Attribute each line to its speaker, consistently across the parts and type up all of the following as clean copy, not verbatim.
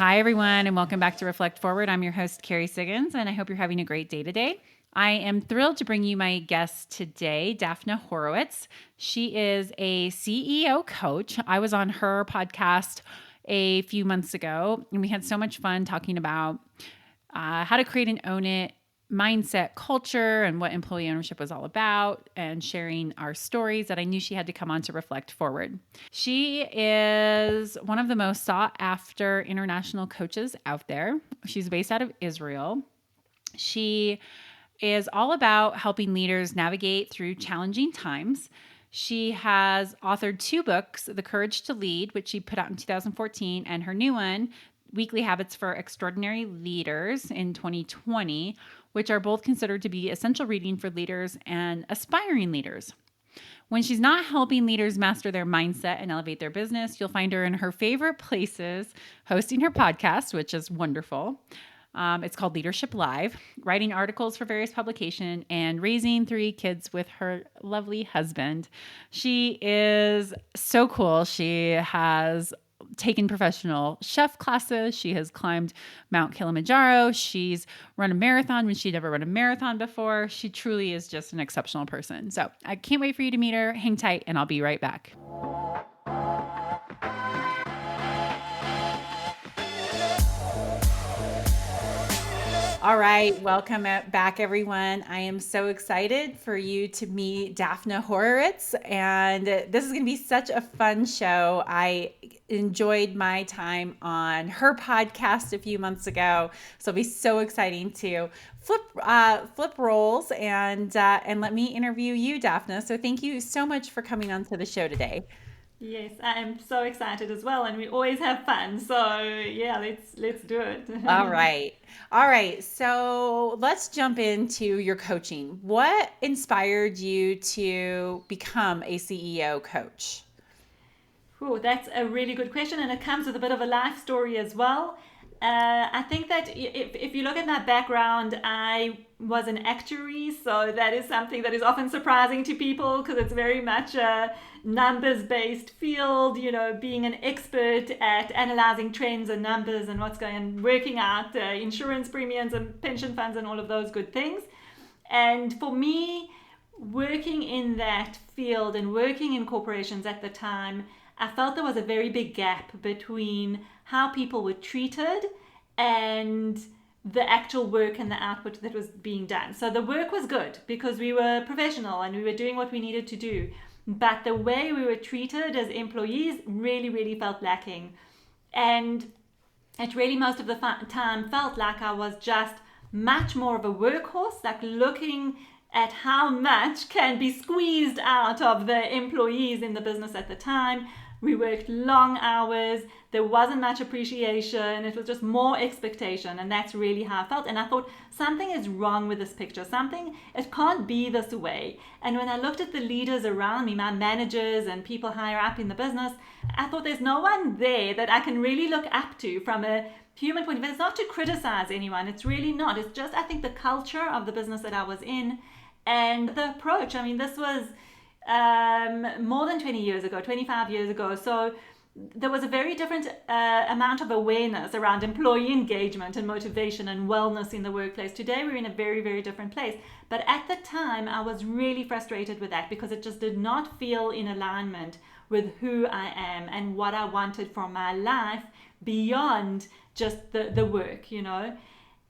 Speaker 1: Hi, everyone, and welcome back to Reflect Forward. I'm your host, Carrie Siggins, and I hope you're having a great day today. I am thrilled to bring you my guest today, Daphna Horowitz. She is a CEO coach. I was on her podcast a few months ago, and we had so much fun talking about how to create and own it mindset, culture, and what employee ownership was all about, and sharing our stories that I knew she had to come on to Reflect Forward. She is one of the most sought after international coaches out there. She's based out of Israel. She is all about helping leaders navigate through challenging times. She has authored 2 books, The Courage to Lead, which she put out in 2014, and her new one, Weekly Habits for Extraordinary Leaders in 2020, which are both considered to be essential reading for leaders and aspiring leaders. When she's not helping leaders master their mindset and elevate their business, you'll find her in her favorite places, hosting her podcast, which is wonderful. It's called Leadership Live, writing articles for various publications, and raising 3 kids with her lovely husband. She is so cool. She has taken professional chef classes. She has climbed Mount Kilimanjaro. She's run a marathon when she'd never run a marathon before. She truly is just an exceptional person. So I can't wait for you to meet her. Hang tight, and I'll be right back. All right, welcome back, everyone. I am so excited for you to meet Daphna Horowitz, and this is going to be such a fun show. I enjoyed my time on her podcast a few months ago, so it'll be so exciting to flip roles and let me interview you, Daphna. So thank you so much for coming onto the show today.
Speaker 2: Yes, I am so excited as well, and we always have fun. So yeah, let's do it.
Speaker 1: All right. All right. So let's jump into your coaching. What inspired you to become a CEO coach?
Speaker 2: Ooh, that's a really good question, and it comes with a bit of a life story as well. I think that if you look at my background, I was an actuary, so that is something that is often surprising to people because it's very much a numbers-based field. You know, being an expert at analyzing trends and numbers and what's going on, working out insurance premiums and pension funds and all of those good things. And for me, working in that field and working in corporations at the time, I felt there was a very big gap between how people were treated and the actual work and the output that was being done. So the work was good because we were professional and we were doing what we needed to do. But the way we were treated as employees really, really felt lacking. And it really most of the time felt like I was just much more of a workhorse, like looking at how much can be squeezed out of the employees in the business at the time. We worked long hours. There wasn't much appreciation. It was just more expectation. And that's really how I felt. And I thought something is wrong with this picture. It can't be this way. And when I looked at the leaders around me, my managers and people higher up in the business, I thought there's no one there that I can really look up to from a human point of view. It's not to criticize anyone. It's really not. It's just, I think, the culture of the business that I was in and the approach. I mean, this was more than 20 years ago, 25 years ago. So there was a very different amount of awareness around employee engagement and motivation and wellness in the workplace. Today, we're in a very, very different place. But at the time, I was really frustrated with that because it just did not feel in alignment with who I am and what I wanted for my life beyond just the work, you know.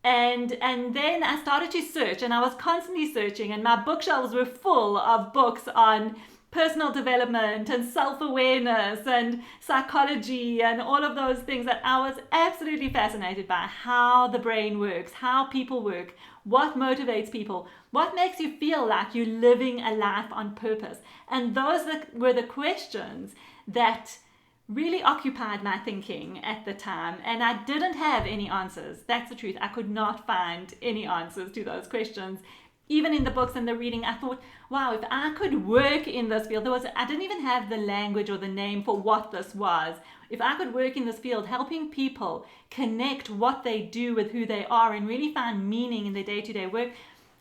Speaker 2: And then I started to search, and I was constantly searching, and my bookshelves were full of books on personal development and self-awareness and psychology and all of those things that I was absolutely fascinated by. How the brain works, how people work, what motivates people, what makes you feel like you're living a life on purpose. And those were the questions that really occupied my thinking at the time, and I didn't have any answers. That's the truth. I could not find any answers to those questions. Even in the books and the reading, I thought, wow, if I could work in this field, I didn't even have the language or the name for what this was. If I could work in this field, helping people connect what they do with who they are and really find meaning in their day-to-day work.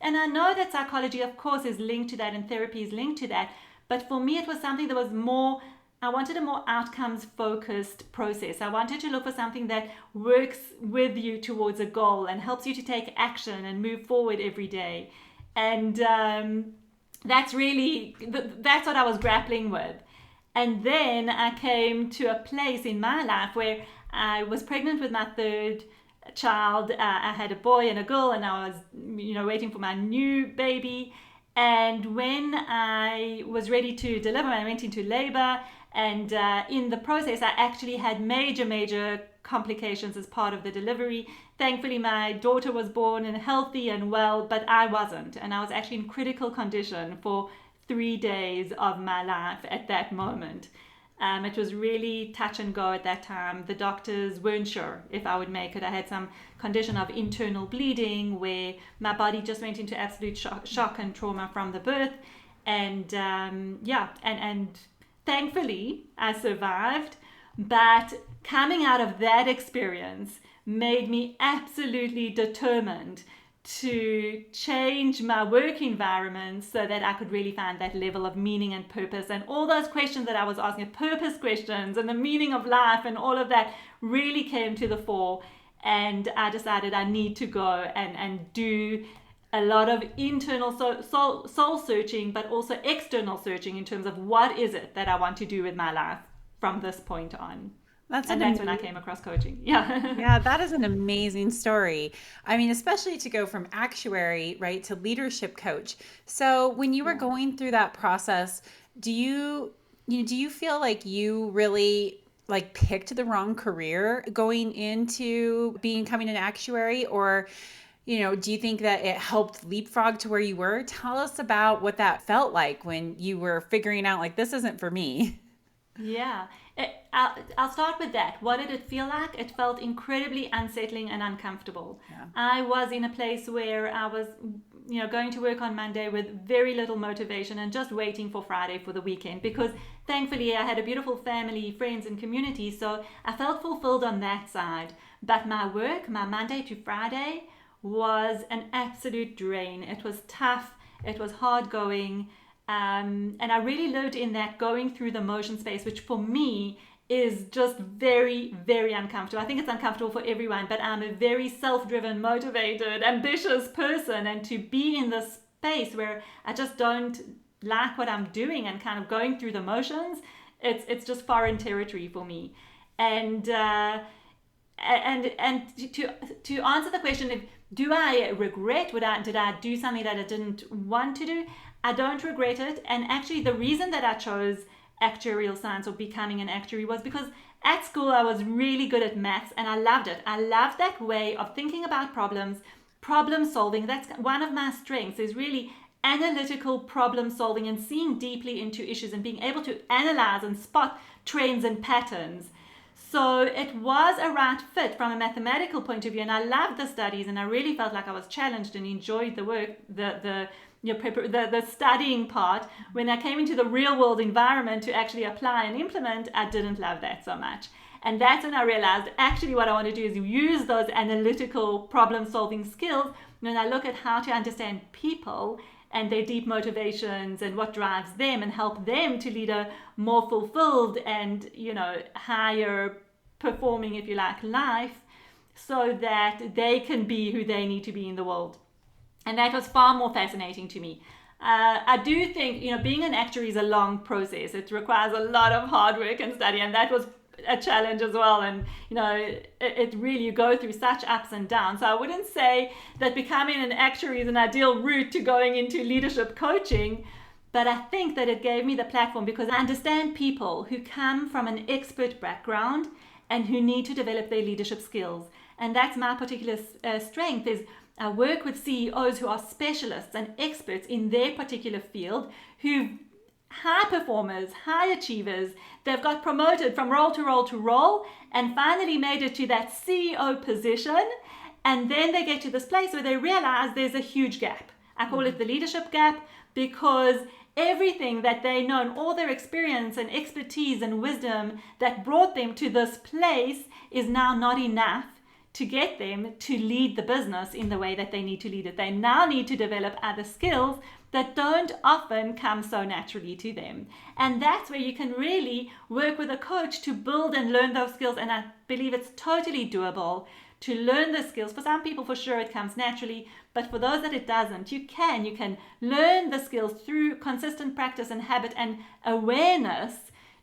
Speaker 2: And I know that psychology, of course, is linked to that and therapy is linked to that. But for me, it was something that was more I wanted a more outcomes focused process. I wanted to look for something that works with you towards a goal and helps you to take action and move forward every day. And that's what I was grappling with. And then I came to a place in my life where I was pregnant with my third child. I had a boy and a girl, and I was, waiting for my new baby. And when I was ready to deliver, I went into labor. And in the process, I actually had major complications as part of the delivery. Thankfully, my daughter was born and healthy and well, but I wasn't. And I was actually in critical condition for 3 days of my life at that moment. It was really touch and go at that time. The doctors weren't sure if I would make it. I had some condition of internal bleeding where my body just went into absolute shock and trauma from the birth. And and thankfully I survived. But coming out of that experience made me absolutely determined to change my work environment so that I could really find that level of meaning and purpose. And all those questions that I was asking, purpose questions and the meaning of life and all of that really came to the fore. And I decided I need to go and do a lot of internal soul searching, but also external searching in terms of what is it that I want to do with my life from this point on. That's when I came across coaching. Yeah.
Speaker 1: Yeah, that is an amazing story. I mean, especially to go from actuary, right, to leadership coach. So when you were going through that process, do you feel like you really like picked the wrong career going into becoming an actuary, or do you think that it helped leapfrog to where you were? Tell us about what that felt like when you were figuring out like, this isn't for me.
Speaker 2: Yeah, I'll start with that. What did it feel like? It felt incredibly unsettling and uncomfortable.
Speaker 1: Yeah.
Speaker 2: I was in a place where I was, going to work on Monday with very little motivation and just waiting for Friday for the weekend, because thankfully I had a beautiful family, friends, and community. So I felt fulfilled on that side. But my work, my Monday to Friday, was an absolute drain. It was tough. It was hard going. And I really lived in that going through the motion space, which for me is just very uncomfortable. I think it's uncomfortable for everyone, but I'm a very self-driven, motivated, ambitious person, and to be in this space where I just don't like what I'm doing and kind of going through the motions, it's just foreign territory for me. And to answer the question of do I regret did I do something that I didn't want to do? I don't regret it. And actually the reason that I chose actuarial science or becoming an actuary was because at school I was really good at maths and I loved it. I loved that way of thinking about problems, problem solving. That's one of my strengths, is really analytical problem solving and seeing deeply into issues and being able to analyze and spot trends and patterns. So it was a right fit from a mathematical point of view, and I loved the studies, and I really felt like I was challenged and enjoyed the work, the studying part. When I came into the real world environment to actually apply and implement, I didn't love that so much. And that's when I realized actually what I want to do is use those analytical problem solving skills when I look at how to understand people and their deep motivations and what drives them, and help them to lead a more fulfilled and higher performing, if you like, life, so that they can be who they need to be in the world. And that was far more fascinating to me. I do think being an actuary is a long process. It requires a lot of hard work and study, and that was a challenge as well. And it really, you go through such ups and downs. So I wouldn't say that becoming an actuary is an ideal route to going into leadership coaching, but I think that it gave me the platform because I understand people who come from an expert background and who need to develop their leadership skills. And that's my particular strength, is I work with CEOs who are specialists and experts in their particular field, who high performers, high achievers. They've got promoted from role to role to role and finally made it to that CEO position. And then they get to this place where they realize there's a huge gap. I call it the leadership gap, because everything that they know and all their experience and expertise and wisdom that brought them to this place is now not enough to get them to lead the business in the way that they need to lead it. They now need to develop other skills that don't often come so naturally to them. And that's where you can really work with a coach to build and learn those skills. And I believe it's totally doable to learn the skills. For some people, for sure, it comes naturally. But for those that it doesn't, you can learn the skills through consistent practice and habit and awareness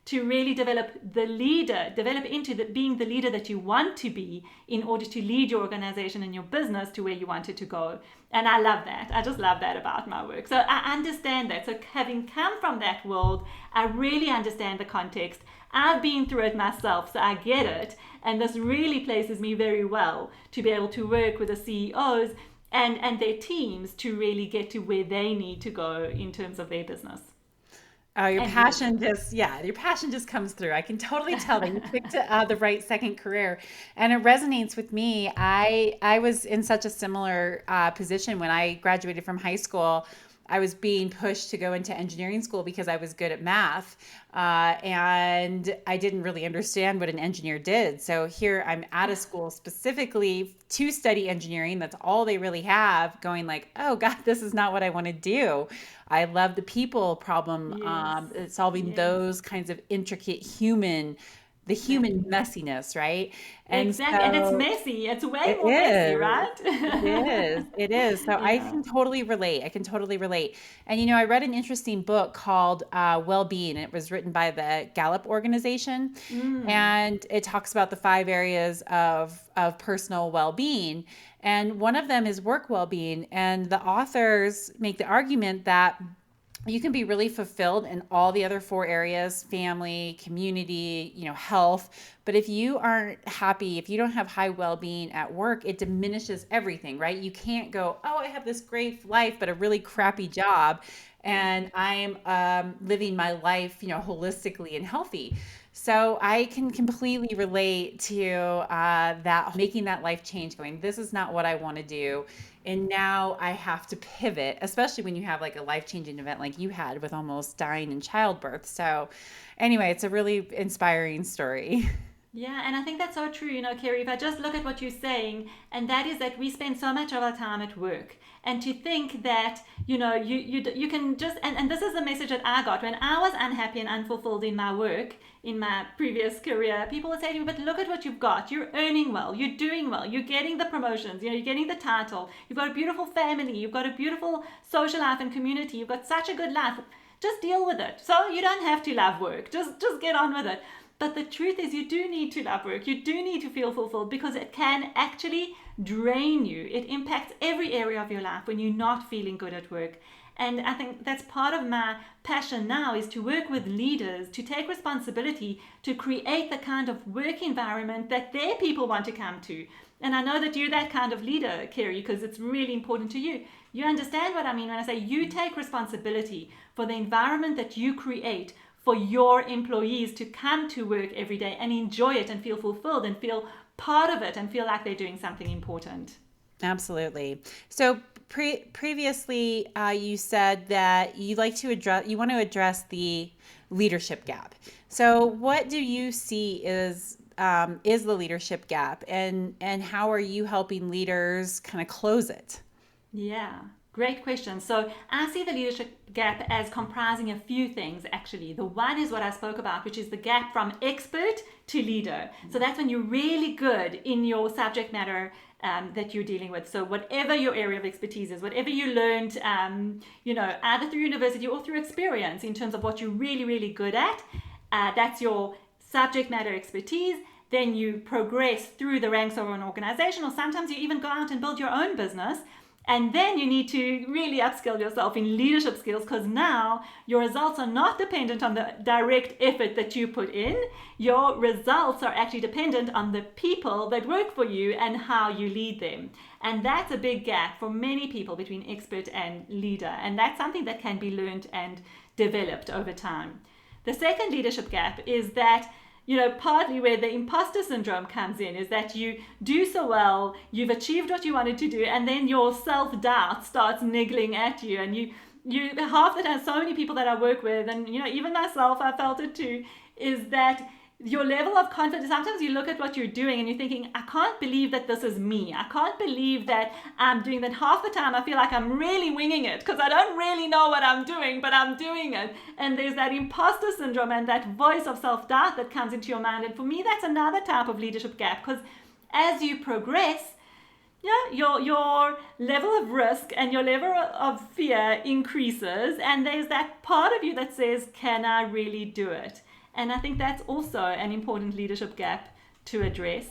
Speaker 2: to really develop into being the leader that you want to be in order to lead your organization and your business to where you want it to go. And I love that. I just love that about my work. So I understand that. So having come from that world, I really understand the context. I've been through it myself, so I get it. And this really places me very well to be able to work with the CEOs and their teams to really get to where they need to go in terms of their business.
Speaker 1: Oh, your passion just comes through. I can totally tell that you picked the right second career, and it resonates with me. I was in such a similar position when I graduated from high school. I was being pushed to go into engineering school because I was good at math, and I didn't really understand what an engineer did. So here I'm at a school specifically to study engineering. That's all they really have, going like, oh God, this is not what I want to do. I love the people problem, solving those kinds of intricate human messiness, right? And
Speaker 2: exactly. And it's messy. It's way more messy, right?
Speaker 1: It is. So I can totally relate. And I read an interesting book called Well-Being. It was written by the Gallup organization. And it talks about the 5 areas of personal well-being. And one of them is work well-being. And the authors make the argument that you can be really fulfilled in all the other 4 areas: family, community, health. But if you aren't happy, if you don't have high well-being at work, it diminishes everything, right? You can't go, oh, I have this great life, but a really crappy job, and I'm living my life, holistically and healthy. So I can completely relate to that, making that life change, going, this is not what I want to do. And now I have to pivot, especially when you have like a life-changing event like you had with almost dying in childbirth. So anyway, it's a really inspiring story.
Speaker 2: Yeah, and I think that's so true, Carrie. If I just look at what you're saying, and that is that we spend so much of our time at work, and to think that you can just and this is the message that I got when I was unhappy and unfulfilled in my work in my previous career. People would say to me, but look at what you've got. You're earning well, you're doing well, you're getting the promotions, you're getting the title, you've got a beautiful family, you've got a beautiful social life and community, you've got such a good life. Just deal with it. So you don't have to love work. Just get on with it. But the truth is, you do need to love work. You do need to feel fulfilled, because it can actually drain you. It impacts every area of your life when you're not feeling good at work. And I think that's part of my passion now, is to work with leaders, to take responsibility, to create the kind of work environment that their people want to come to. And I know that you're that kind of leader, Carrie, because it's really important to you. You understand what I mean when I say you take responsibility for the environment that you create for your employees to come to work every day and enjoy it and feel fulfilled and feel part of it and feel like they're doing something important.
Speaker 1: Absolutely. So previously, you said that you want to address the leadership gap. So what do you see is the leadership gap, and how are you helping leaders kind of close it?
Speaker 2: Yeah. Great question. So I see the leadership gap as comprising a few things, actually. The one is what I spoke about, which is the gap from expert to leader. So that's when you're really good in your subject matter that you're dealing with. So whatever your area of expertise is, whatever you learned, either through university or through experience in terms of what you're really, really good at, that's your subject matter expertise. Then you progress through the ranks of an organization, or sometimes you even go out and build your own business. And then you need to really upskill yourself in leadership skills, because now your results are not dependent on the direct effort that you put in. Your results are actually dependent on the people that work for you and how you lead them. And that's a big gap for many people between expert and leader. And that's something that can be learned and developed over time. The second leadership gap is that partly where the imposter syndrome comes in, is that you do so well, you've achieved what you wanted to do, and then your self-doubt starts niggling at you. And you half the time, so many people that I work with, and even myself, I felt it too, is that your level of confidence, sometimes you look at what you're doing and you're thinking, I can't believe that this is me. I can't believe that I'm doing that. Half the time I feel like I'm really winging it because I don't really know what I'm doing, but I'm doing it. And there's that imposter syndrome and that voice of self-doubt that comes into your mind. And for me, that's another type of leadership gap, because as you progress, your level of risk and your level of fear increases, and there's that part of you that says, can I really do it? And I think that's also an important leadership gap to address.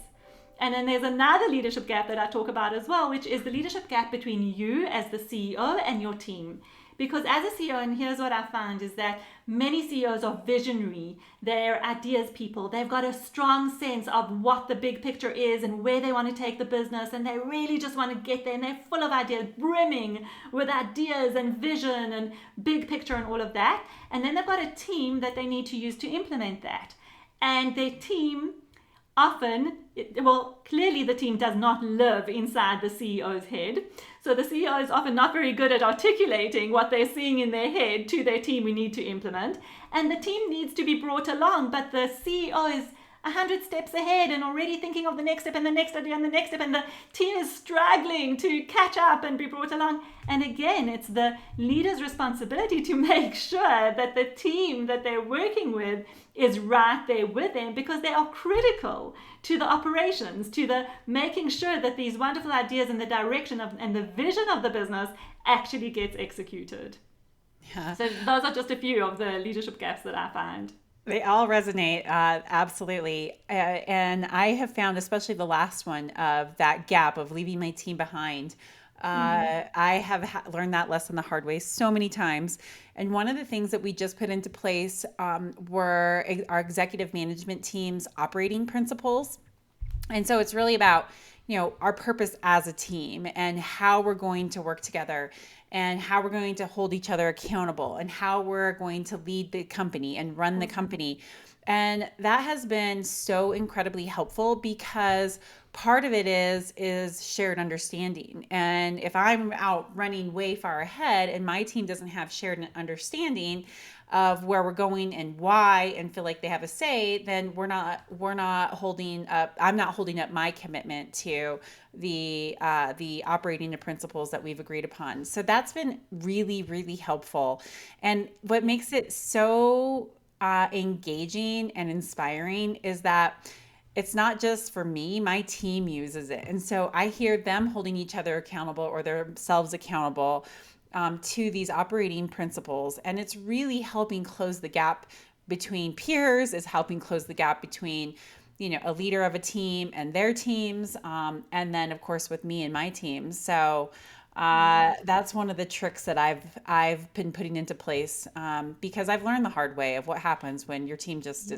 Speaker 2: And then there's another leadership gap that I talk about as well, which is the leadership gap between you as the CEO and your team. Because as a CEO, and here's what I found, is that many CEOs are visionary. They're ideas people. They've got a strong sense of what the big picture is and where they want to take the business. And they really just want to get there. And they're full of ideas, brimming with ideas and vision and big picture and all of that. And then they've got a team that they need to use to implement that. And their team often, clearly the team does not live inside the CEO's head. So the CEO is often not very good at articulating what they're seeing in their head to their team we need to implement. And the team needs to be brought along, but the CEO is 100 steps ahead and already thinking of the next step and the next idea and the next step, and the team is struggling to catch up and be brought along. And again, it's the leader's responsibility to make sure that the team that they're working with is right there with them, because they are critical to the operations, to the making sure that these wonderful ideas and the direction of and the vision of the business actually gets executed. Yeah. So those are just a few of the leadership gaps that I find.
Speaker 1: They all resonate, absolutely. And I have found, especially the last one, of that gap of leaving my team behind. I have learned that lesson the hard way so many times. And one of the things that we just put into place were our executive management team's operating principles. And so it's really about, our purpose as a team and how we're going to work together and how we're going to hold each other accountable and how we're going to lead the company and run the company. And that has been so incredibly helpful, because part of it is shared understanding. And if I'm out running way far ahead and my team doesn't have shared understanding of where we're going and why, and feel like they have a say, then we're not holding up. I'm not holding up my commitment to the operating principles that we've agreed upon. So that's been really, really helpful. And what makes it so engaging and inspiring is that it's not just for me, my team uses it. And so I hear them holding each other accountable or themselves accountable to these operating principles. And it's really helping close the gap between peers, is helping close the gap between, a leader of a team and their teams. And then of course with me and my team. So that's one of the tricks that I've been putting into place because I've learned the hard way of what happens when your team just,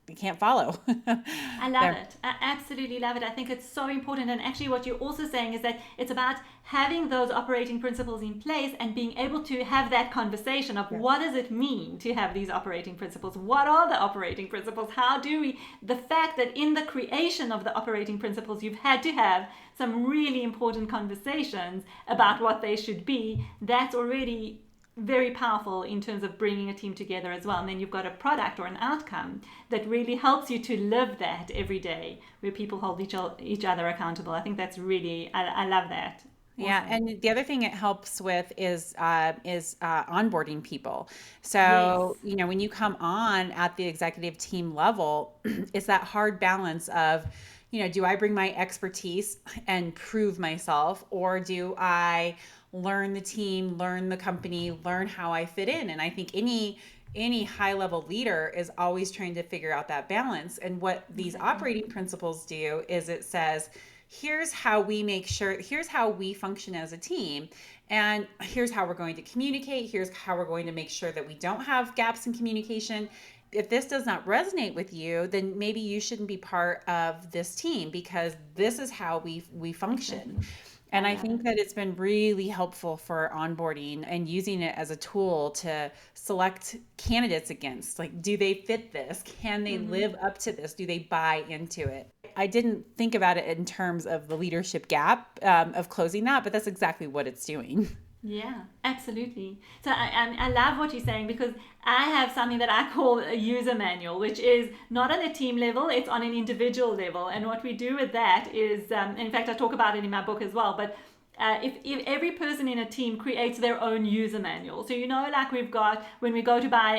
Speaker 1: you can't follow.
Speaker 2: I love it. I absolutely love it. I think it's so important. And actually what you're also saying is that it's about having those operating principles in place and being able to have that conversation of what does it mean to have these operating principles? What are the operating principles? How do we, the fact that in the creation of the operating principles, you've had to have some really important conversations about what they should be, that's already very powerful in terms of bringing a team together as well. And then you've got a product or an outcome that really helps you to live that every day, where people hold each other accountable. I think that's really, I love that. Awesome.
Speaker 1: Yeah, and the other thing it helps with is onboarding people. So, when you come on at the executive team level, it's that hard balance of, do I bring my expertise and prove myself, or do I learn the team, learn the company, learn how I fit in? And I think any high level leader is always trying to figure out that balance. And what these operating principles do is it says, here's how we make sure, here's how we function as a team, and here's how we're going to communicate, here's how we're going to make sure that we don't have gaps in communication. If this does not resonate with you, then maybe you shouldn't be part of this team, because this is how we function. And I think that it's been really helpful for onboarding and using it as a tool to select candidates against. Like, do they fit this? Can they live up to this? Do they buy into it? I didn't think about it in terms of the leadership gap of closing that, but that's exactly what it's doing.
Speaker 2: Yeah, absolutely. So I love what you're saying because I have something that I call a user manual, which is not on a team level, it's on an individual level. And what we do with that is, in fact, I talk about it in my book as well, but if every person in a team creates their own user manual. So, like we've got when we go to buy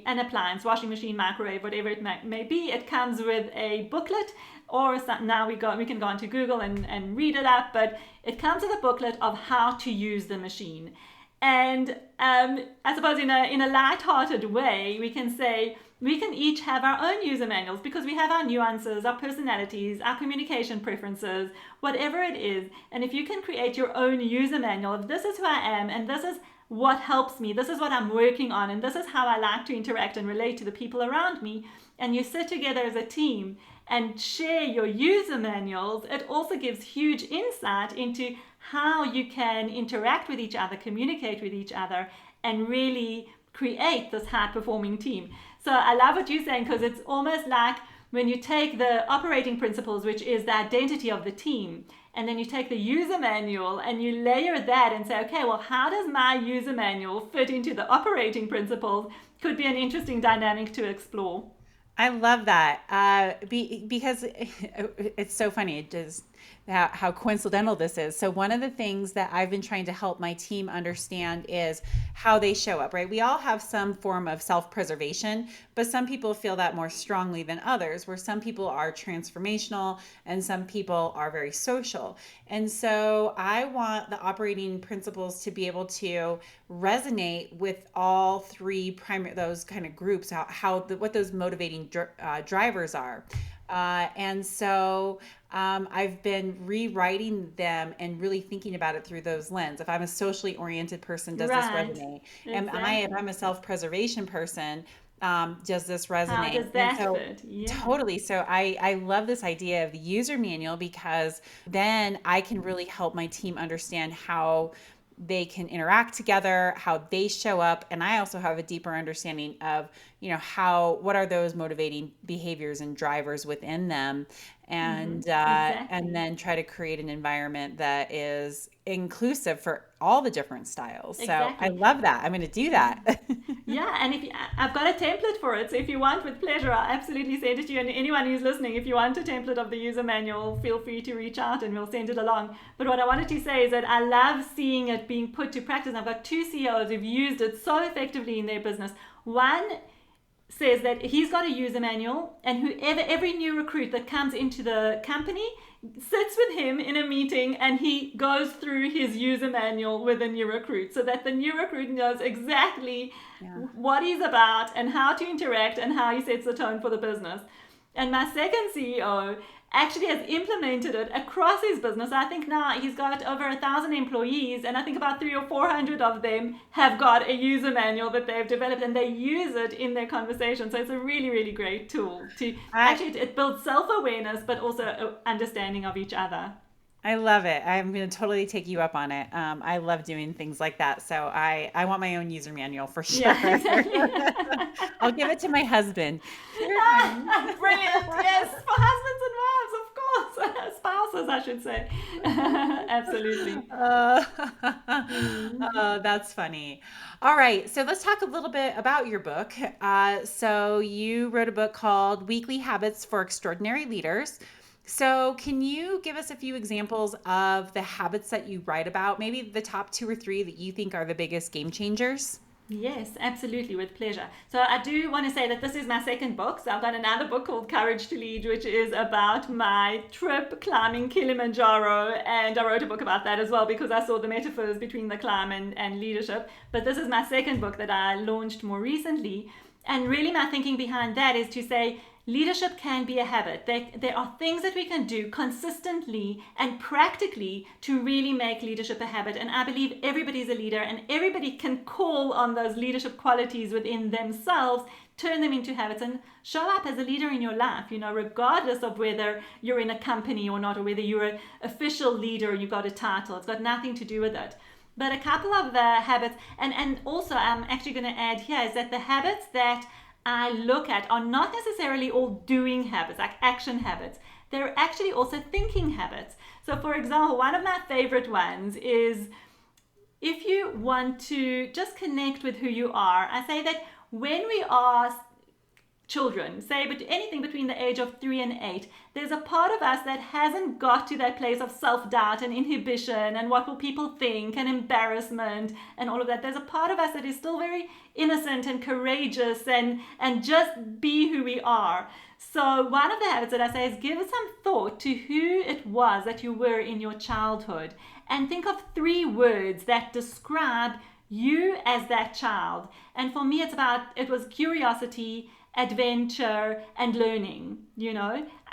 Speaker 2: an appliance, washing machine, microwave, whatever it may be, it comes with a booklet, or now we can go onto Google and read it up, but it comes with a booklet of how to use the machine. And I suppose in a light-hearted way, we can say we can each have our own user manuals because we have our nuances, our personalities, our communication preferences, whatever it is. And if you can create your own user manual of this is who I am and this is what helps me, this is what I'm working on, and this is how I like to interact and relate to the people around me, and you sit together as a team and share your user manuals, it also gives huge insight into how you can interact with each other, communicate with each other, and really create this high-performing team. So I love what you're saying because it's almost like when you take the operating principles, which is the identity of the team, and then you take the user manual and you layer that and say, okay, well, how does my user manual fit into the operating principles? Could be an interesting dynamic to explore.
Speaker 1: I love that because it's so funny. It just how coincidental this is. So one of the things that I've been trying to help my team understand is how they show up, right? We all have some form of self-preservation, but some people feel that more strongly than others, where some people are transformational and some people are very social. And so I want the operating principles to be able to resonate with all three primary, those kind of groups, what those motivating drivers are. And so I've been rewriting them and really thinking about it through those lens. If I'm a socially oriented person, does this
Speaker 2: Right.
Speaker 1: resonate?
Speaker 2: Exactly.
Speaker 1: If I'm a self-preservation person, does this
Speaker 2: How
Speaker 1: resonate?
Speaker 2: does
Speaker 1: And
Speaker 2: that
Speaker 1: so
Speaker 2: fit? Yeah.
Speaker 1: totally. So I love this idea of the user manual because then I can really help my team understand how they can interact together, how they show up, and I also have a deeper understanding of, what are those motivating behaviors and drivers within them, and
Speaker 2: Exactly.
Speaker 1: then try to create an environment that is inclusive for all the different styles. So I
Speaker 2: Exactly.
Speaker 1: love that. I'm going to do that.
Speaker 2: Yeah, and if I've got a template for it, so if you want, with pleasure, I'll absolutely send it to you. And anyone who's listening, if you want a template of the user manual, feel free to reach out and we'll send it along. But what I wanted to say is that I love seeing it being put to practice. I've got two CEOs who've used it so effectively in their business. One says that he's got a user manual, and every new recruit that comes into the company sits with him in a meeting and he goes through his user manual with a new recruit so that the new recruit knows exactly
Speaker 1: Yeah.
Speaker 2: what he's about and how to interact and how he sets the tone for the business. And my second CEO actually has implemented it across his business. I think now he's got over 1,000 employees, and I think about 300 or 400 of them have got a user manual that they've developed, and they use it in their conversation. So it's a really, really great tool to
Speaker 1: I
Speaker 2: actually it builds self-awareness, but also understanding of each other.
Speaker 1: I love it. I'm going to totally take you up on it. I love doing things like that. So I want my own user manual for sure.
Speaker 2: Yeah, exactly.
Speaker 1: I'll give it to my husband. Here, honey.
Speaker 2: Brilliant. Yes, for husbands and wives, of course. Spouses, I should say. Absolutely.
Speaker 1: Uh,
Speaker 2: Mm.
Speaker 1: oh, that's funny. All right. So let's talk a little bit about your book. So you wrote a book called Weekly Habits for Extraordinary Leaders. So can you give us a few examples of the habits that you write about? Maybe the top two or three that you think are the biggest game changers?
Speaker 2: Yes, absolutely, with pleasure. So I do want to say that this is my second book. So I've got another book called Courage to Lead, which is about my trip climbing Kilimanjaro. And I wrote a book about that as well because I saw the metaphors between the climb and leadership. But this is my second book that I launched more recently. And really my thinking behind that is to say, leadership can be a habit. There are things that we can do consistently and practically to really make leadership a habit. And I believe everybody's a leader and everybody can call on those leadership qualities within themselves, turn them into habits, and show up as a leader in your life, regardless of whether you're in a company or not, or whether you're an official leader and you've got a title. It's got nothing to do with it. But a couple of the habits, and also I'm actually going to add here, is that the habits that I look at are not necessarily all doing habits, like action habits. They're actually also thinking habits. So, for example, one of my favorite ones is if you want to just connect with who you are, I say that when we are children, say but anything between the age of 3 and 8, there's a part of us that hasn't got to that place of self-doubt and inhibition and what will people think and embarrassment and all of that. There's a part of us that is still very innocent and courageous and just be who we are. So one of the habits that I say is give some thought to who it was that you were in your childhood and think of 3 words that describe you as that child. And for me, it was curiosity, adventure, and learning.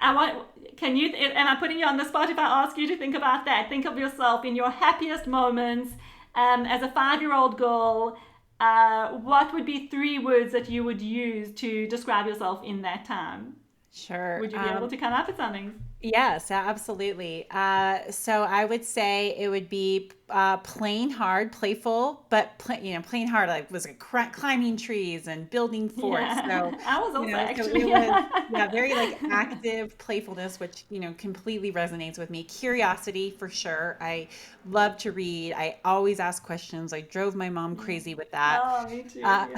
Speaker 2: Am I putting you on the spot if I ask you to think about that? Think of yourself in your happiest moments as a 5-year-old girl. What would be 3 words that you would use to describe yourself in that time?
Speaker 1: Sure.
Speaker 2: Would you be able to come up with something?
Speaker 1: Yes, absolutely. So I would say it would be playing hard, playful, but playing hard. Like was climbing trees and building forts.
Speaker 2: Yeah,
Speaker 1: So
Speaker 2: I was also
Speaker 1: so
Speaker 2: actually.
Speaker 1: it was very like active playfulness, which completely resonates with me. Curiosity for sure. I love to read. I always ask questions. I drove my mom crazy with that.
Speaker 2: Oh, me too.
Speaker 1: Uh,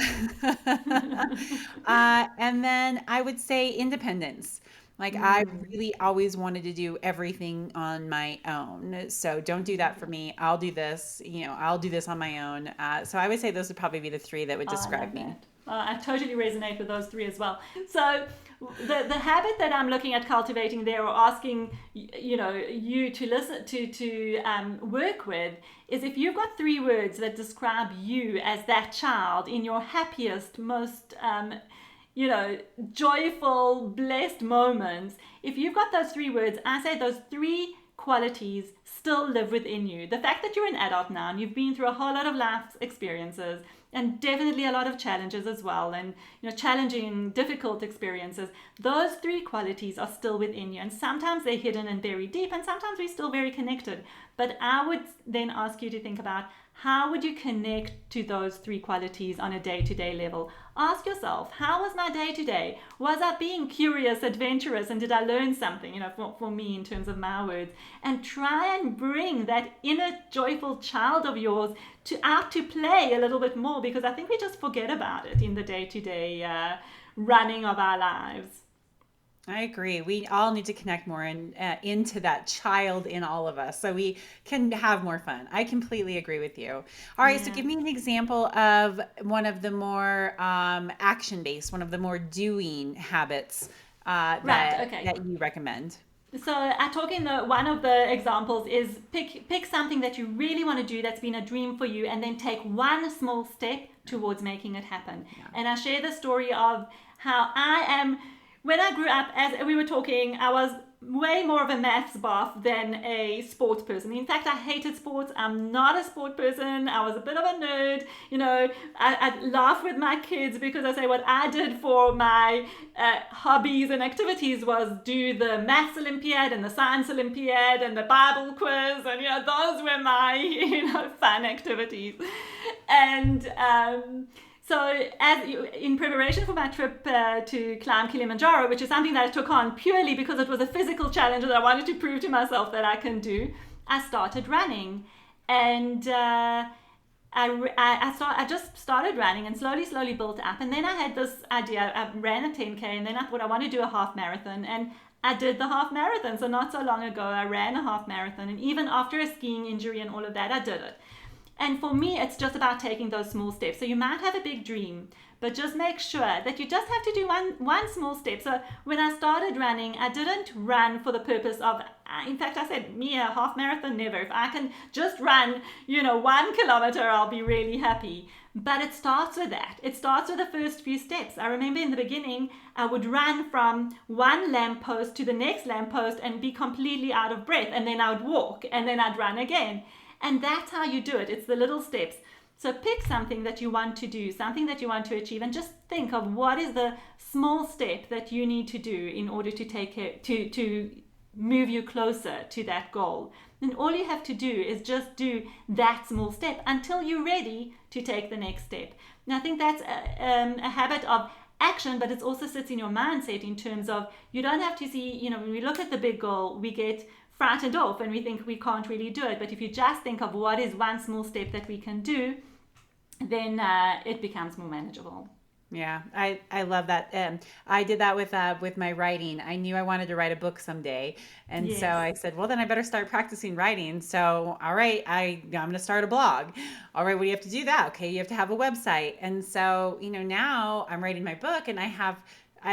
Speaker 2: Yeah.
Speaker 1: and then I would say independence. Like I really always wanted to do everything on my own. So don't do that for me. I'll do this. I'll do this on my own. So I would say those would probably be the 3 that would
Speaker 2: Oh, I
Speaker 1: describe
Speaker 2: love
Speaker 1: me.
Speaker 2: that. I totally resonate with those 3 as well. So the habit that I'm looking at cultivating there, or asking you to listen to work with, is if you've got 3 words that describe you as that child in your happiest, most joyful, blessed moments. If you've got those 3 words, I say those 3 qualities still live within you. The fact that you're an adult now and you've been through a whole lot of life experiences and definitely a lot of challenges as well, and challenging, difficult experiences, those 3 qualities are still within you, and sometimes they're hidden and buried deep, and sometimes we're still very connected. But I would then ask you to think about, how would you connect to those 3 qualities on a day-to-day level? Ask yourself, how was my day-to-day? Was I being curious, adventurous, and did I learn something, for me in terms of my words? And try and bring that inner joyful child of yours out to play a little bit more, because I think we just forget about it in the day-to-day running of our lives.
Speaker 1: I agree. We all need to connect more into that child in all of us so we can have more fun. I completely agree with you. All right, so
Speaker 2: Yeah.
Speaker 1: give me an example of one of the more action-based, one of the more doing habits
Speaker 2: Right,
Speaker 1: that
Speaker 2: okay.
Speaker 1: that you recommend.
Speaker 2: So I talk in one of the examples is pick something that you really want to do that's been a dream for you, and then take one small step towards making it happen.
Speaker 1: Yeah.
Speaker 2: And I share the story of how when I grew up, as we were talking, I was way more of a maths buff than a sports person. In fact, I hated sports. I'm not a sport person. I was a bit of a nerd. I laugh with my kids because I say what I did for my hobbies and activities was do the maths Olympiad and the science Olympiad and the Bible quiz, and those were my fun activities. And so, in preparation for my trip to climb Kilimanjaro, which is something that I took on purely because it was a physical challenge that I wanted to prove to myself that I can do, I started running. And I just started running and slowly built up. And then I had this idea. I ran a 10K, and then I thought I want to do a half marathon. And I did the half marathon. So not so long ago, I ran a half marathon. And even after a skiing injury and all of that, I did it. And for me, it's just about taking those small steps. So you might have a big dream, but just make sure that you just have to do one small step. So when I started running, I didn't run for the purpose of, in fact, I said, me, a half marathon, never. If I can just run, 1 kilometer, I'll be really happy. But it starts with that. It starts with the first few steps. I remember in the beginning, I would run from one lamppost to the next lamppost and be completely out of breath. And then I would walk, and then I'd run again. And that's how you do it. It's the little steps. So pick something that you want to do, something that you want to achieve, and just think of what is the small step that you need to do in order to take it to move you closer to that goal. And all you have to do is just do that small step until you're ready to take the next step. And I think that's a habit of action, but it also sits in your mindset in terms of you don't have to see, when we look at the big goal, we get frightened off and we think we can't really do it. But if you just think of what is one small step that we can do, then it becomes more manageable.
Speaker 1: Yeah, I love that. I did that with my writing. I knew I wanted to write a book someday, and so
Speaker 2: Yes.
Speaker 1: I said, well, then I better start practicing writing. So, all right, I'm going to start a blog. All right, what do you have to do that? Okay, you have to have a website. And so, now I'm writing my book, and I have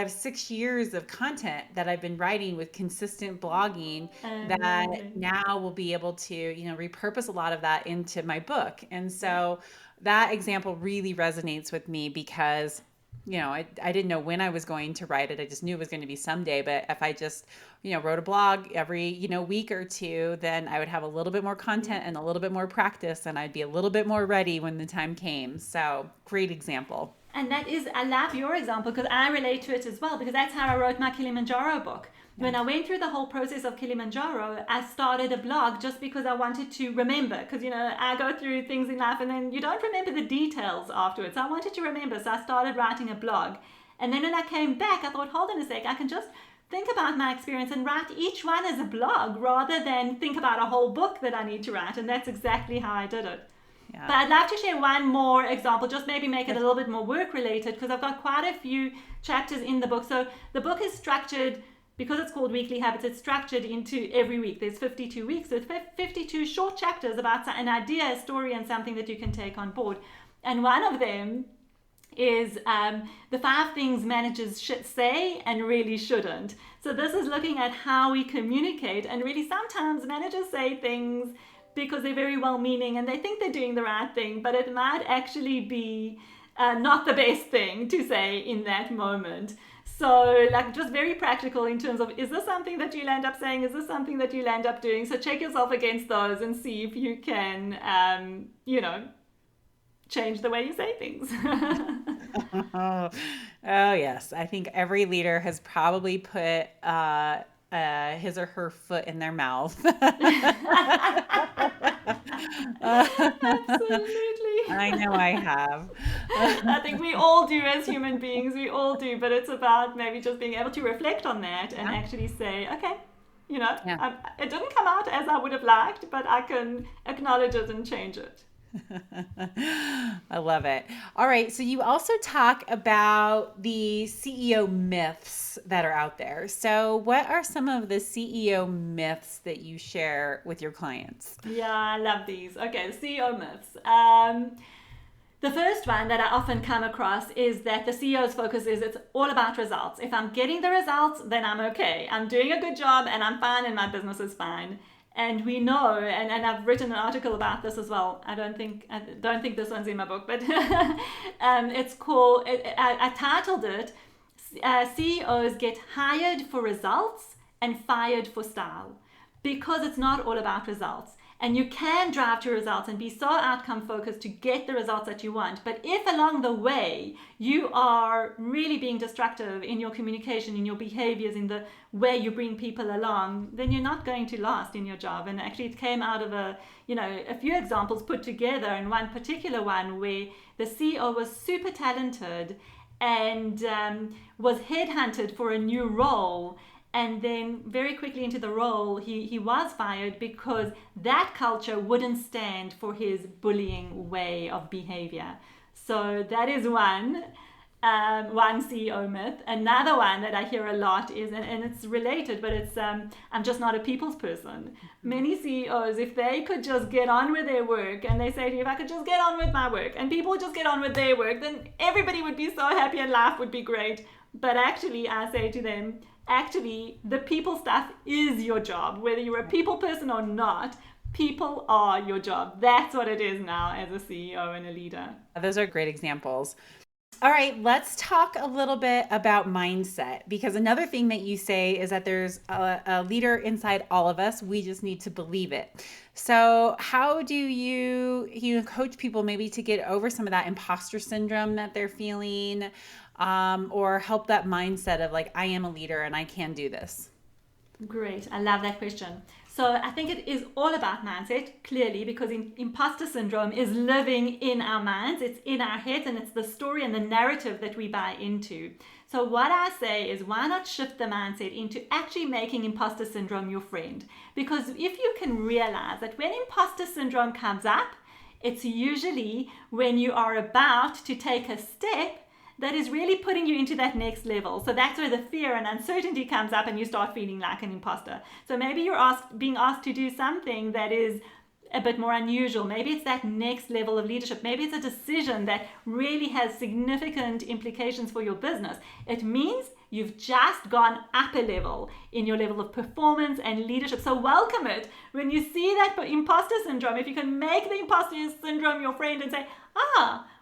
Speaker 1: 6 years of content that I've been writing with consistent blogging that
Speaker 2: Amazing.
Speaker 1: now will be able to, repurpose a lot of that into my book. And so that example really resonates with me because I didn't know when I was going to write it. I just knew it was going to be someday. But if I just, wrote a blog every, week or two, then I would have a little bit more content and a little bit more practice, and I'd be a little bit more ready when the time came. So great example.
Speaker 2: And that is, I love your example because I relate to it as well, because that's how I wrote my Kilimanjaro book.
Speaker 1: Yeah.
Speaker 2: When I went through the whole process of Kilimanjaro, I started a blog just because I wanted to remember. Because, I go through things in life and then you don't remember the details afterwards. So I wanted to remember. So I started writing a blog. And then when I came back, I thought, hold on a sec, I can just think about my experience and write each one as a blog rather than think about a whole book that I need to write. And that's exactly how I did it.
Speaker 1: Yeah.
Speaker 2: But I'd love to share one more example, just maybe make it a little bit more work related, because I've got quite a few chapters in the book. So the book is structured, because it's called Weekly Habits, it's structured into every week. There's 52 weeks, so it's 52 short chapters about an idea, a story, and something that you can take on board. And one of them is the 5 things managers should say and really shouldn't. So this is looking at how we communicate, and really sometimes managers say things because they're very well-meaning and they think they're doing the right thing, but it might actually be not the best thing to say in that moment. So just very practical in terms of, is this something that you'll end up saying? Is this something that you'll end up doing? So check yourself against those and see if you can, change the way you say things.
Speaker 1: Oh, yes. I think every leader has probably put his or her foot in their mouth.
Speaker 2: Absolutely.
Speaker 1: I know I have.
Speaker 2: I think we all do as human beings, we all do, but it's about maybe just being able to reflect on that and
Speaker 1: Yeah.
Speaker 2: actually say, okay,
Speaker 1: Yeah.
Speaker 2: it didn't come out as I would have liked, but I can acknowledge it and change it.
Speaker 1: I love it. All right. So you also talk about the CEO myths that are out there. So what are some of the CEO myths that you share with your clients?
Speaker 2: Yeah, I love these. Okay, the CEO myths. The first one that I often come across is that the CEO's focus is it's all about results. If I'm getting the results, then I'm okay. I'm doing a good job and I'm fine and my business is fine. And we know, and I've written an article about this as well. I don't think this one's in my book, but it's called. I titled it "CEOs Get Hired for Results and Fired for Style," because it's not all about results. And you can drive to results and be so outcome focused to get the results that you want. But if along the way you are really being destructive in your communication, in your behaviors, in the way you bring people along, then you're not going to last in your job. And actually it came out of a few examples put together, and one particular one where the CEO was super talented and was headhunted for a new role. And then very quickly into the role, he was fired because that culture wouldn't stand for his bullying way of behavior. So that is one CEO myth. Another one that I hear a lot is, and it's related, but it's I'm just not a people's person. Many CEOs, if they could just get on with their work, and they say to you, if I could just get on with my work, and people would just get on with their work, then everybody would be so happy and life would be great. But actually, I say to them, actually, the people stuff is your job. Whether you're a people person or not, people are your job. That's what it is now as a CEO and a leader.
Speaker 1: Those are great examples. All right, let's talk a little bit about mindset, because another thing that you say is that there's a leader inside all of us. We just need to believe it. So how do you coach people maybe to get over some of that imposter syndrome that they're feeling, or help that mindset of like, I am a leader and I can do this?
Speaker 2: Great. I love that question. So I think it is all about mindset, clearly, because imposter syndrome is living in our minds, it's in our heads, and it's the story and the narrative that we buy into. So what I say is, why not shift the mindset into actually making imposter syndrome your friend? Because if you can realize that when imposter syndrome comes up, it's usually when you are about to take a step that is really putting you into that next level. So that's where the fear and uncertainty comes up and you start feeling like an imposter. So maybe you're being asked to do something that is a bit more unusual. Maybe it's that next level of leadership. Maybe it's a decision that really has significant implications for your business. It means you've just gone up a level in your level of performance and leadership. So welcome it. When you see that imposter syndrome, if you can make the imposter syndrome your friend and say,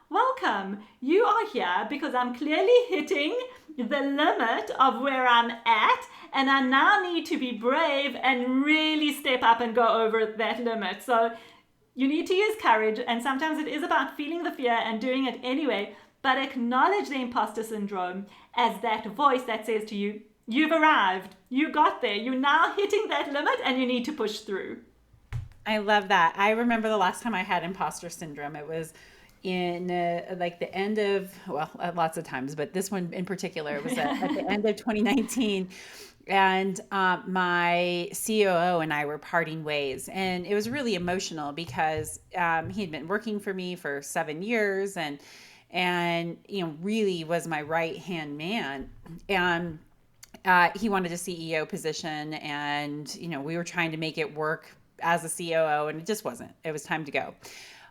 Speaker 2: welcome, you are here because I'm clearly hitting the limit of where I'm at, and I now need to be brave and really step up and go over that limit. So you need to use courage, and sometimes it is about feeling the fear and doing it anyway, but acknowledge the imposter syndrome as that voice that says to you, you've arrived, you got there, you're now hitting that limit and you need to push through.
Speaker 1: I love that. I remember the last time I had imposter syndrome. It was in like the end of, well, lots of times, but this one in particular, it was at the end of 2019. And my COO and I were parting ways. And it was really emotional because he had been working for me for 7 years and really was my right-hand man. And he wanted a CEO position, and, we were trying to make it work as a COO, and it just wasn't. It was time to go.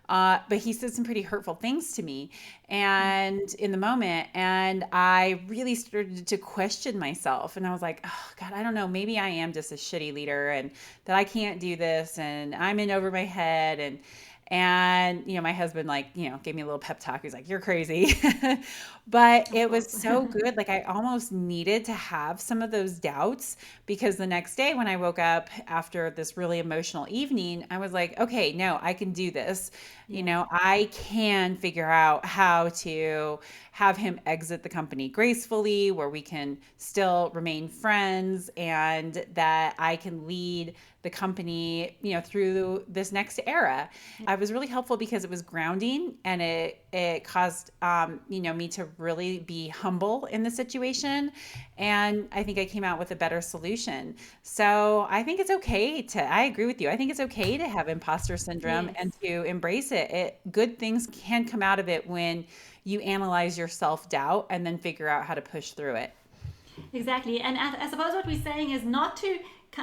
Speaker 1: But he said some pretty hurtful things to me and in the moment. And I really started to question myself. And I was like, oh God, I don't know, maybe I am just a shitty leader and that I can't do this. And I'm in over my head. And my husband gave me a little pep talk. He's like, you're crazy. But it was so good. Like I almost needed to have some of those doubts, because the next day when I woke up after this really emotional evening, I was like, okay, no, I can do this. I can figure out how to have him exit the company gracefully, where we can still remain friends, and that I can lead the company, through this next era. I was really helpful because it was grounding, and it caused, me to really be humble in the situation. And I think I came out with a better solution. So I think it's okay I agree with you. I think it's okay to have imposter syndrome and to embrace it. Good things can come out of it when you analyze your self-doubt and then figure out how to push through it.
Speaker 2: Exactly. And I suppose what we're saying is not to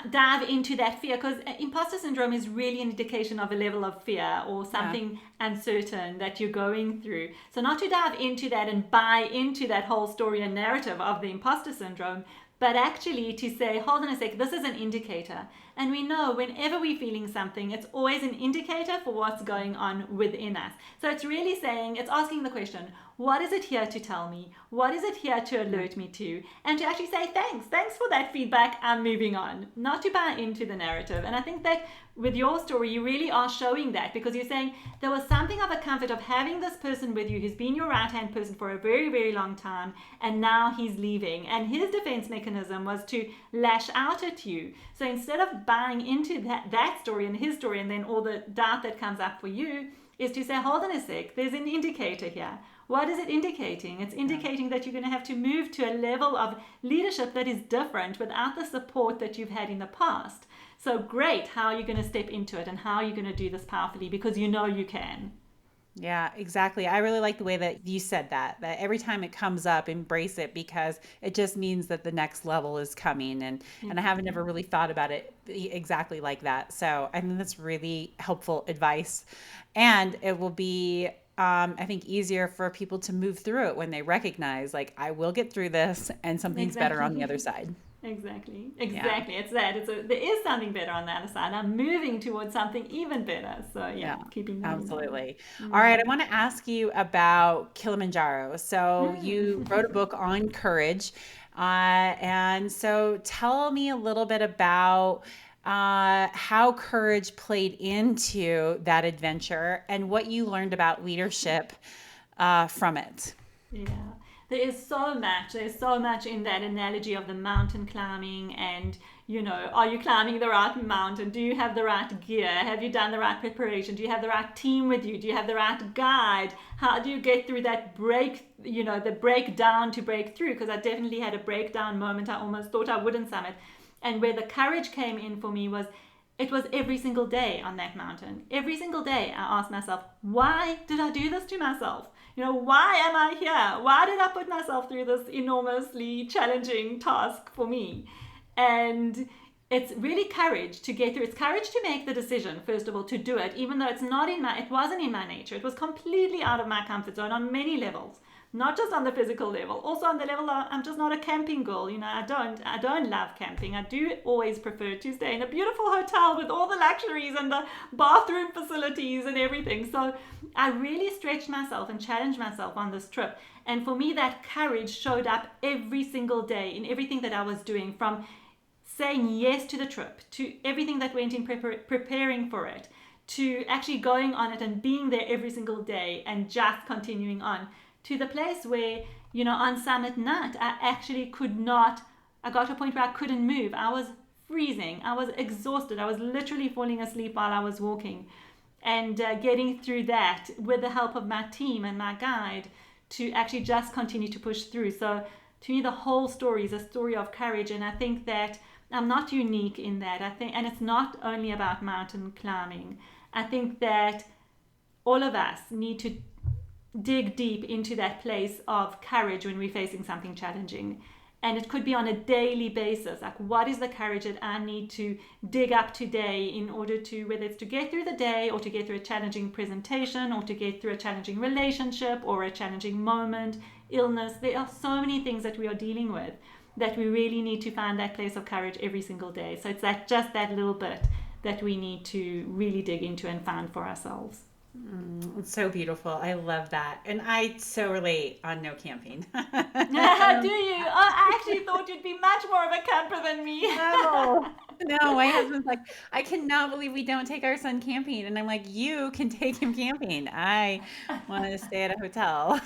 Speaker 2: dive into that fear, because imposter syndrome is really an indication of a level of fear or something uncertain that you're going through. So not to dive into that and buy into that whole story and narrative of the imposter syndrome, but actually to say, hold on a sec, this is an indicator. And we know whenever we're feeling something, it's always an indicator for what's going on within us. So it's really saying, it's asking the question, what is it here to tell me? What is it here to alert me to? And to actually say, thanks for that feedback, I'm moving on. Not to buy into the narrative. And I think that with your story, you really are showing that, because you're saying there was something of a comfort of having this person with you who's been your right-hand person for a very, very long time, and now he's leaving. And his defense mechanism was to lash out at you. So instead of buying into that story and his story, and then all the doubt that comes up for you, is to say, hold on a sec, there's an indicator here. What is it indicating? It's indicating that you're going to have to move to a level of leadership that is different without the support that you've had in the past. So great, how are you going to step into it, and how are you going to do this powerfully, because you know you can.
Speaker 1: Yeah, exactly. I really like the way that you said that every time it comes up, embrace it, because it just means that the next level is coming. And I haven't ever really thought about it exactly like that. So I think that's really helpful advice. And it will be, I think, easier for people to move through it when they recognize, like, I will get through this and something's better on the other side.
Speaker 2: Exactly. It's that. There is something better on the other side. I'm moving towards something even better. So keeping that
Speaker 1: absolutely. All right, I want to ask you about Kilimanjaro. So you wrote a book on courage, and so tell me a little bit about how courage played into that adventure and what you learned about leadership from it.
Speaker 2: Yeah. There's so much in that analogy of the mountain climbing and, are you climbing the right mountain? Do you have the right gear? Have you done the right preparation? Do you have the right team with you? Do you have the right guide? How do you get through that the breakdown to break through? Because I definitely had a breakdown moment. I almost thought I wouldn't summit. And where the courage came in for me was, it was every single day on that mountain. Every single day I asked myself, why did I do this to myself? Why am I here? Why did I put myself through this enormously challenging task for me? And it's really courage to get through. It's courage to make the decision, first of all, to do it, even though it wasn't in my nature. It was completely out of my comfort zone on many levels. Not just on the physical level, also on the level of I'm just not a camping girl. I don't love camping. I do always prefer to stay in a beautiful hotel with all the luxuries and the bathroom facilities and everything. So I really stretched myself and challenged myself on this trip. And for me, that courage showed up every single day in everything that I was doing, from saying yes to the trip, to everything that went in preparing for it, to actually going on it and being there every single day and just continuing on, to the place where, on summit night, I got to a point where I couldn't move. I was freezing. I was exhausted. I was literally falling asleep while I was walking. And getting through that with the help of my team and my guide to actually just continue to push through. So to me, the whole story is a story of courage. And I think that I'm not unique in that. And it's not only about mountain climbing. I think that all of us need to dig deep into that place of courage when we're facing something challenging. And it could be on a daily basis. Like, what is the courage that I need to dig up today in order to, whether it's to get through the day or to get through a challenging presentation or to get through a challenging relationship or a challenging moment, illness. There are so many things that we are dealing with that we really need to find that place of courage every single day. So it's just that little bit that we need to really dig into and find for ourselves.
Speaker 1: It's so beautiful. I love that. And I so relate on no camping.
Speaker 2: Do you? I actually thought you'd be much more of a camper than me.
Speaker 1: No, my husband's like, I cannot believe we don't take our son camping. And I'm like, you can take him camping. I want to stay at a hotel.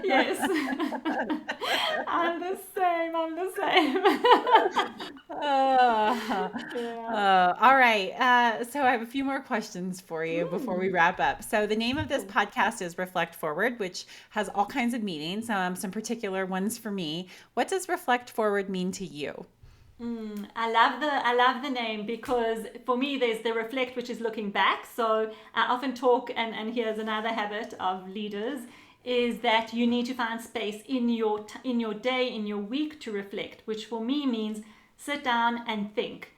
Speaker 2: Yes. I'm the same.
Speaker 1: All right. So I have a few more questions for you before we wrap up. So the name of this podcast is Reflect Forward, which has all kinds of meanings, some particular ones for me. What does Reflect Forward mean to you?
Speaker 2: I love the name, because for me there's the reflect, which is looking back. So I often talk, and here's another habit of leaders, is that you need to find space in your day, in your week, to reflect, which for me means sit down and think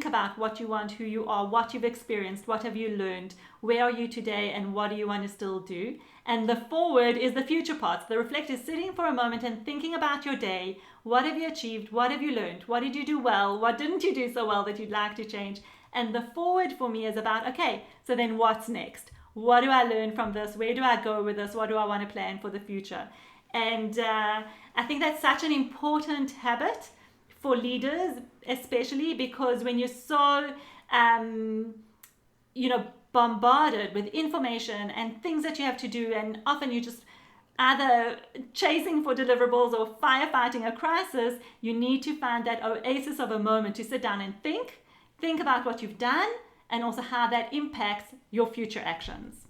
Speaker 2: about what you want, who you are, what you've experienced, what have you learned, where are you today, and what do you want to still do. And the forward is the future part. The reflect is sitting for a moment and thinking about your day. What have you achieved? What have you learned? What did you do well? What didn't you do so well that you'd like to change? And the forward for me is about, okay, so then what's next? What do I learn from this? Where do I go with this? What do I want to plan for the future? And I think that's such an important habit for leaders, especially because when you're so, bombarded with information and things that you have to do, and often you just either chasing for deliverables or firefighting a crisis, you need to find that oasis of a moment to sit down and think about what you've done and also how that impacts your future actions.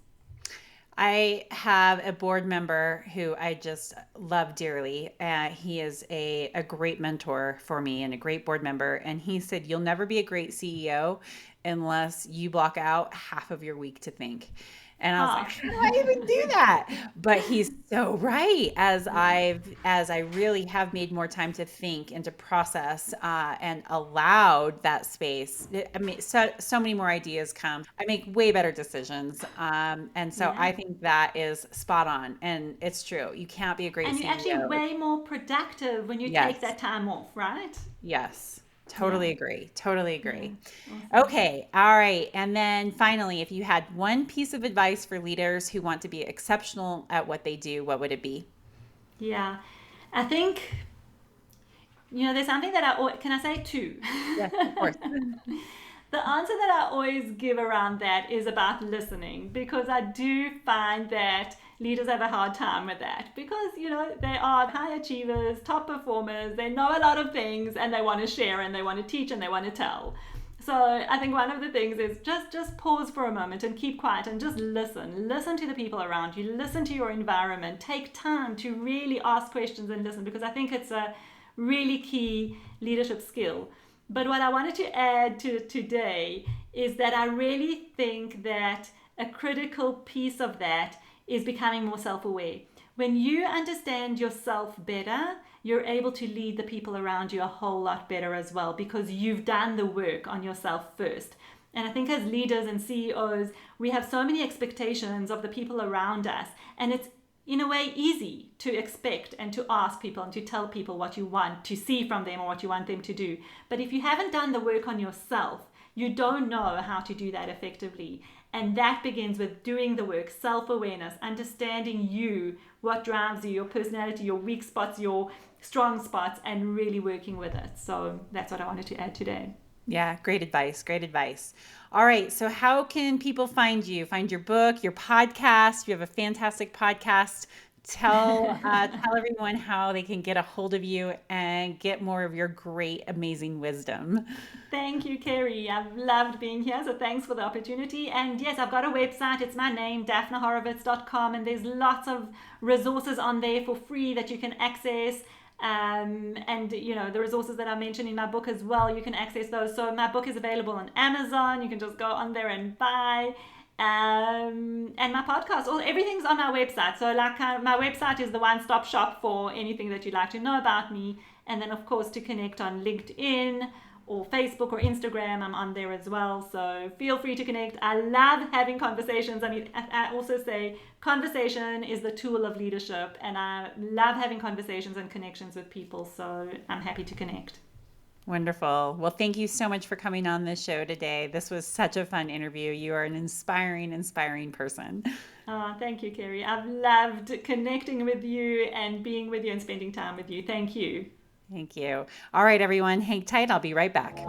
Speaker 1: I have a board member who I just love dearly. He is a great mentor for me and a great board member. And he said, you'll never be a great CEO unless you block out half of your week to think. And I was like, how do I even do that? But he's so right. As I really have made more time to think and to process and allowed that space, I mean, so many more ideas come. I make way better decisions. And so I think that is spot on. And it's true. You can't be a great CEO.
Speaker 2: And you're actually way more productive when you take that time off, right?
Speaker 1: Yes. Totally agree. Awesome. Okay. All right. And then finally, if you had one piece of advice for leaders who want to be exceptional at what they do, what would it be?
Speaker 2: Yeah. I think, there's something that can I say two?
Speaker 1: Yes, of course.
Speaker 2: The answer that I always give around that is about listening, because I do find that leaders have a hard time with that because, they are high achievers, top performers, they know a lot of things and they want to share and they want to teach and they want to tell. So I think one of the things is just pause for a moment and keep quiet and just listen. Listen to the people around you. Listen to your environment. Take time to really ask questions and listen, because I think it's a really key leadership skill. But what I wanted to add to today is that I really think that a critical piece of that is becoming more self-aware. When you understand yourself better, you're able to lead the people around you a whole lot better as well, because you've done the work on yourself first. And I think as leaders and CEOs, we have so many expectations of the people around us, and it's in a way easy to expect and to ask people and to tell people what you want to see from them or what you want them to do. But if you haven't done the work on yourself, you don't know how to do that effectively. And that begins with doing the work, self-awareness, understanding you, what drives you, your personality, your weak spots, your strong spots, and really working with it. So that's what I wanted to add today.
Speaker 1: Yeah, great advice. Great advice. All right. So how can people find you? Find your book, your podcast? You have a fantastic podcast. Tell everyone how they can get a hold of you and get more of your great, amazing wisdom.
Speaker 2: Thank you, Carrie. I've loved being here, so thanks for the opportunity. And yes, I've got a website. It's my name, daphnahorovitz.com, and there's lots of resources on there for free that you can access. And the resources that I mentioned in my book as well, you can access those. So my book is available on Amazon. You can just go on there and buy. And my podcast, everything's on my website. So my website is the one-stop shop for anything that you'd like to know about me. And then of course to connect on LinkedIn or Facebook or Instagram, I'm on there as well. So feel free to connect. I love having conversations. I mean, I also say conversation is the tool of leadership, and I love having conversations and connections with people. So I'm happy to connect.
Speaker 1: Wonderful. Well, thank you so much for coming on this show today. This was such a fun interview. You are an inspiring person.
Speaker 2: Oh, thank you, Carrie. I've loved connecting with you and being with you and spending time with you. Thank you.
Speaker 1: Thank you. All right, everyone, hang tight. I'll be right back.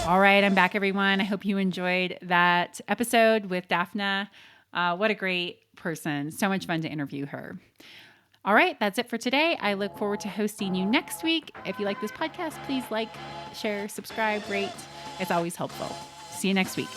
Speaker 1: All right, I'm back, everyone. I hope you enjoyed that episode with Daphna. What a great person. So much fun to interview her. All right, that's it for today. I look forward to hosting you next week. If you like this podcast, please like, share, subscribe, rate. It's always helpful. See you next week.